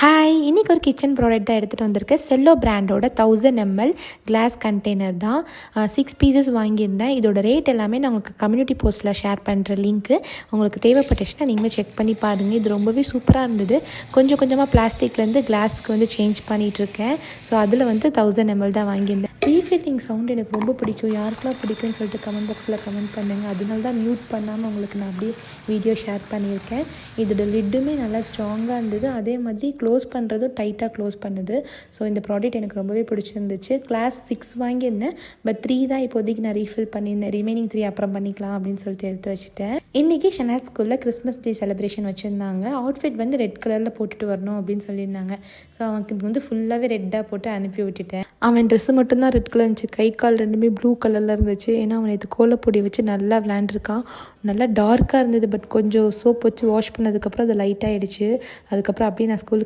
Hi! இன்னைக்கு ஒரு kitchen product தான் எடுத்துகிட்டு வந்திருக்கேன். செல்லோ பிராண்டோட 1000 ml கிளாஸ் கண்டெய்னர் தான். 6 பீசஸ் வாங்கியிருந்தேன். இதோட ரேட் எல்லாமே நான் உங்களுக்கு கம்யூனிட்டி போஸ்ட்டில் ஷேர் பண்ணுற லிங்க்கு உங்களுக்கு தேவைப்பட்டுச்சுன்னா நீங்களும் செக் பண்ணி பாருங்கள். இது ரொம்பவே சூப்பராக இருந்தது. கொஞ்சம் கொஞ்சமாக பிளாஸ்டிக்லேருந்து கிளாஸ்க்கு வந்து சேஞ்ச் பண்ணிகிட்ருக்கேன். ஸோ அதில் வந்து 1000 ml தான் வாங்கியிருந்தேன். ரீஃபில்லிங் சவுண்ட் எனக்கு ரொம்ப பிடிக்கும். யாருக்கெல்லாம் பிடிக்கும்னு சொல்லிட்டு கமெண்ட் பாக்ஸில் கமெண்ட் பண்ணுங்கள். அதனால தான் மியூட் பண்ணாமல் உங்களுக்கு நான் அப்படியே வீடியோ ஷேர் பண்ணியிருக்கேன். இதோட லிட்டுமே நல்லா ஸ்ட்ராங்காக இருந்தது. அதே மாதிரி க்ளோஸ் பண்ணுறதும் டைட்டாக க்ளோஸ் பண்ணுது. ஸோ இந்த ப்ராடக்ட் எனக்கு ரொம்பவே பிடிச்சிருந்துச்சு. கிளாஸ் 6 வாங்கியிருந்தேன். பட் 3 தான் இப்போதைக்கு நான் ரீஃபில் பண்ணியிருந்தேன். ரிமைனிங் 3 அப்புறம் பண்ணிக்கலாம் அப்படின்னு சொல்லிட்டு எடுத்து வச்சுட்டேன். இன்றைக்கி ஷனாத் ஸ்கூலில் கிறிஸ்மஸ் டே செலிப்ரேஷன் வச்சுருந்தாங்க. அவுட்ஃபிட் வந்து ரெட் கலரில் போட்டுட்டு வரணும் அப்படின்னு சொல்லியிருந்தாங்க. ஸோ அவனுக்கு வந்து ஃபுல்லாகவே ரெட்டாக போட்டு அனுப்பி விட்டுட்டேன். அவன் ட்ரெஸ்ஸு மட்டும்தான் ரெட் கலர் இருந்துச்சு. கை கால் ரெண்டுமே ப்ளூ கலரில் இருந்துச்சு. ஏன்னா அவன் இது கோலப்பொடி வச்சு நல்லா விளையாண்டுருக்கான். நல்லா டார்க்காக இருந்தது. பட் கொஞ்சம் சோப் வச்சு வாஷ் பண்ணதுக்கப்புறம் அது லைட்டாகிடுச்சு. அதுக்கப்புறம் அப்படியே நான் ஸ்கூலுக்கு